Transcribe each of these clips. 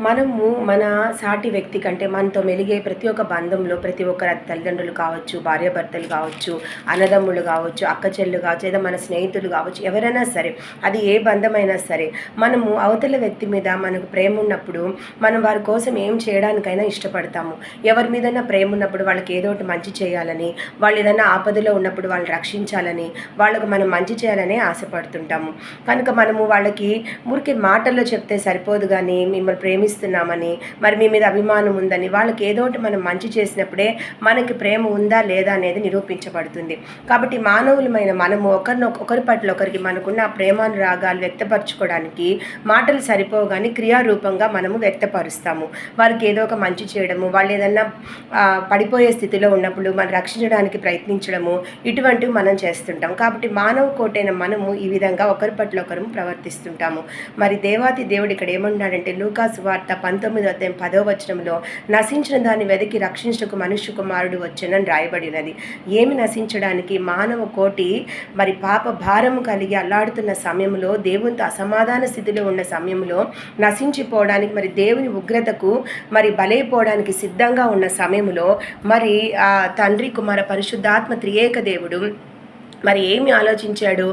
మనము మన సాటి వ్యక్తి కంటే మనతో మెలిగే ప్రతి ఒక్క బంధంలో ప్రతి ఒక్కరు తల్లిదండ్రులు కావచ్చు, భార్యాభర్తలు కావచ్చు, అన్నదమ్ములు కావచ్చు, అక్క చెల్లు కావచ్చు, లేదా మన స్నేహితులు కావచ్చు, ఎవరైనా సరే అది ఏ బంధమైనా సరే మనము అవతల వ్యక్తి మీద మనకు ప్రేమ ఉన్నప్పుడు మనం వారి కోసం ఏం చేయడానికైనా ఇష్టపడతాము. ఎవరి మీదైనా ప్రేమ ఉన్నప్పుడు వాళ్ళకి ఏదో ఒకటి మంచి చేయాలని, వాళ్ళు ఏదైనా ఆపదలో ఉన్నప్పుడు వాళ్ళని రక్షించాలని, వాళ్ళకు మనం మంచి చేయాలని ఆశపడుతుంటాము. కనుక మనము వాళ్ళకి ఊరికే మాటల్లో చెప్తే సరిపోదు, కానీ మిమ్మల్ని ప్రేమిస్తున్నామని, మరి మీ మీద అభిమానం ఉందని, వాళ్ళకి ఏదో ఒకటి మనం మంచి చేసినప్పుడే మనకి ప్రేమ ఉందా లేదా అనేది నిరూపించబడుతుంది. కాబట్టి మానవులమైన మనము ఒకరి పట్ల ఒకరికి మనకున్న ప్రేమానురాగాలు వ్యక్తపరచుకోవడానికి మాటలు సరిపోవు, కానీ క్రియారూపంగా మనము వ్యక్తపరుస్తాము. వారికి ఏదో ఒక మంచి చేయడము, వాళ్ళు ఏదన్నా పడిపోయే స్థితిలో ఉన్నప్పుడు మనం రక్షించడానికి ప్రయత్నించడము, ఇటువంటివి మనం చేస్తుంటాం. కాబట్టి మానవ కోటైన మనము ఈ విధంగా ఒకరి పట్ల ఒకరు ప్రవర్తిస్తుంటాము. మరి దేవాతి దేవుడు ఇక్కడ ఏమన్నాడంటే, లూకా సువార్త 19:10 నశించిన దాన్ని వెతికి రక్షించుటకు మనుష్య కుమారుడు వచ్చెనని రాయబడినది. ఏమి నశించడానికి? మానవ కోటి మరి పాప భారము కలిగి అల్లాడుతున్న సమయంలో, దేవునితో అసమాధాన స్థితిలో ఉన్న సమయంలో, నశించిపోవడానికి మరి దేవుని ఉగ్రతకు మరి బలైపోవడానికి సిద్ధంగా ఉన్న సమయంలో మరి తండ్రి కుమార పరిశుద్ధాత్మ త్రియేక దేవుడు మరి ఏమి ఆలోచించాడు?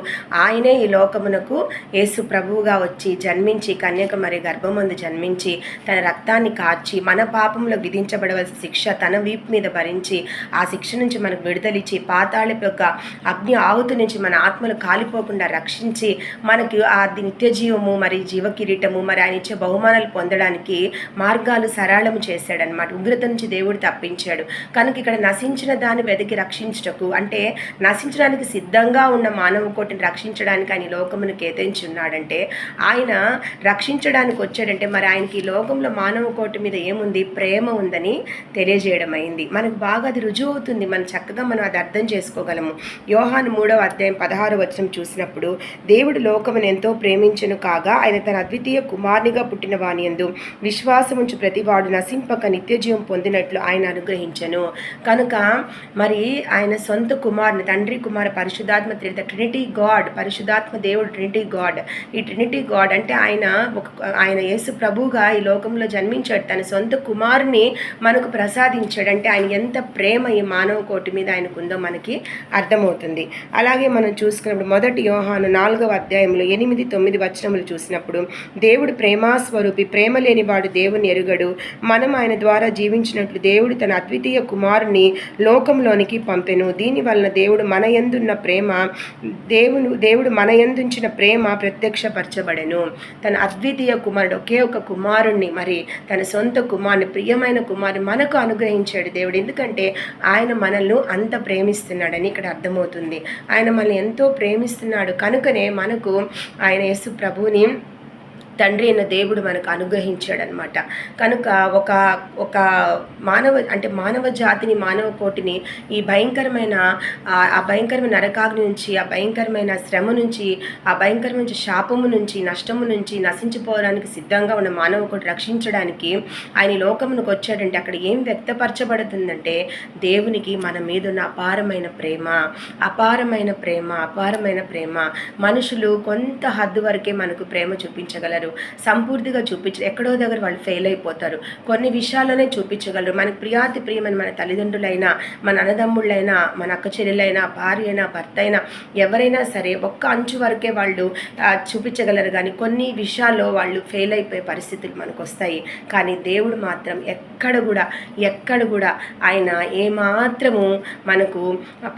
ఆయనే ఈ లోకమునకు యేసు ప్రభువుగా వచ్చి జన్మించి కన్యకుమారి గర్భమందు జన్మించి తన రక్తాన్ని కార్చి మన పాపంలో విధించబడవలసిన శిక్ష తన వీపు మీద భరించి ఆ శిక్ష నుంచి మనకు విడుదలిచ్చి పాతాళపు యొక్క అగ్ని ఆవుతు నుంచి మన ఆత్మలు కాలిపోకుండా రక్షించి మనకి అది నిత్య జీవము మరి జీవ కిరీటము మరి ఆయన ఇచ్చే బహుమానాలు పొందడానికి మార్గాలు సరళము చేశాడనమాట. ఉగ్రత నుంచి దేవుడు తప్పించాడు. కనుక ఇక్కడ నశించిన దాన్ని వెతికి రక్షించుటకు అంటే నశించడానికి సిద్ధంగా ఉన్న మానవ కోటిని రక్షించడానికి ఆయన లోకమును కేటాయించున్నాడంటే, ఆయన రక్షించడానికి వచ్చాడంటే మరి ఆయనకి ఈ లోకంలో మానవ కోటి మీద ఏముంది? ప్రేమ ఉందని తెలియజేయడం అయింది. మనకు బాగా అది రుజువు అవుతుంది. మనం చక్కగా మనం అది అర్థం చేసుకోగలము. యోహాను 3:16 చూసినప్పుడు, దేవుడు లోకమును ఎంతో ప్రేమించెను కాగా ఆయన తన అద్వితీయ కుమారునిగా పుట్టిన వానియందు విశ్వాసముంచు ప్రతివాడు నశింపక నిత్యజీవం పొందినట్లు ఆయన అనుగ్రహించెను. కనుక మరి ఆయన సొంత కుమారుని, తండ్రి కుమార పరిశుద్ధాత్మ ట్రినిటీ గాడ్, పరిశుద్ధాత్మ దేవుడు ట్రినిటీ గాడ్. ఈ ట్రినిటీ గాడ్ అంటే ఆయన యేసు ప్రభువుగా ఈ లోకంలో జన్మించాడు, తన సొంత కుమారుని మనకు ప్రసాదించాడు. అంటే ఆయన ఎంత ప్రేమ ఈ మానవ కోటి మీద ఆయనకు ఉందో మనకి అర్థమవుతుంది. అలాగే మనం చూసుకున్నప్పుడు 1 యోహాను 4:8-9 చూసినప్పుడు, దేవుడు ప్రేమాస్వరూపి, ప్రేమ లేనివాడు దేవుని ఎరుగడు, మనం ఆయన ద్వారా జీవించినట్లు దేవుడు తన అద్వితీయ కుమారుని లోకంలోనికి పంపెను. దీని వలన దేవుడు మన యందున్న ప్రేమ దేవుడు మన యందుంచిన ప్రేమ ప్రత్యక్షపరచబడెను. తన అద్వితీయ కుమారుడు, ఒకే ఒక కుమారుణ్ణి, మరి తన సొంత కుమారుని, ప్రియమైన కుమారుని మనకు అనుగ్రహించాడు దేవుడు. ఎందుకంటే ఆయన మనల్ని అంత ప్రేమిస్తున్నాడని ఇక్కడ అర్థమవుతుంది. ఆయన మనల్ని ఎంతో ప్రేమిస్తున్నాడు కనుకనే మనకు ఆయన యేసు ప్రభువుని తండ్రి అయిన దేవుడు మనకు అనుగ్రహించాడనమాట. కనుక ఒక మానవ జాతిని, మానవ కోటిని ఈ భయంకరమైన నరకాగ్ని నుంచి, ఆ భయంకరమైన శ్రమ నుంచి, ఆ భయంకరమైన శాపము నుంచి, నష్టము నుంచి నశించిపోవడానికి సిద్ధంగా ఉన్న మానవ కోటి రక్షించడానికి ఆయన లోకమునకు వచ్చాడంటే అక్కడ ఏం వ్యక్తపరచబడుతుందంటే, దేవునికి మన మీద ఉన్న అపారమైన ప్రేమ. మనుషులు కొంత హద్దు వరకే మనకు ప్రేమ చూపించగలరు, సంపూర్తిగా చూపించరు. ఎక్కడో దగ్గర వాళ్ళు ఫెయిల్ అయిపోతారు. కొన్ని విషయాల్లోనే చూపించగలరు. మనకు ప్రియమైన మన తల్లిదండ్రులైనా, మన అన్నదమ్ముళ్ళైనా, మన అక్క చెల్లెలైనా, భార్య అయినా, భర్త అయినా, ఎవరైనా సరే ఒక్క అంచు వరకే వాళ్ళు చూపించగలరు, కానీ కొన్ని విషయాల్లో వాళ్ళు ఫెయిల్ అయిపోయే పరిస్థితులు మనకు వస్తాయి. కానీ దేవుడు మాత్రం ఎక్కడ కూడా ఆయన ఏమాత్రము మనకు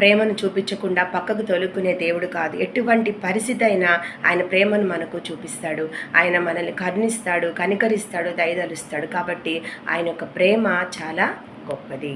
ప్రేమను చూపించకుండా పక్కకు తొలుక్కునే దేవుడు కాదు. ఎటువంటి పరిస్థితి అయినా ఆయన ప్రేమను మనకు చూపిస్తాడు. ఆయన మనల్ని కరుణిస్తాడు, కనికరిస్తాడు, దయదలుస్తాడు. కాబట్టి ఆయన యొక్క ప్రేమ చాలా గొప్పది.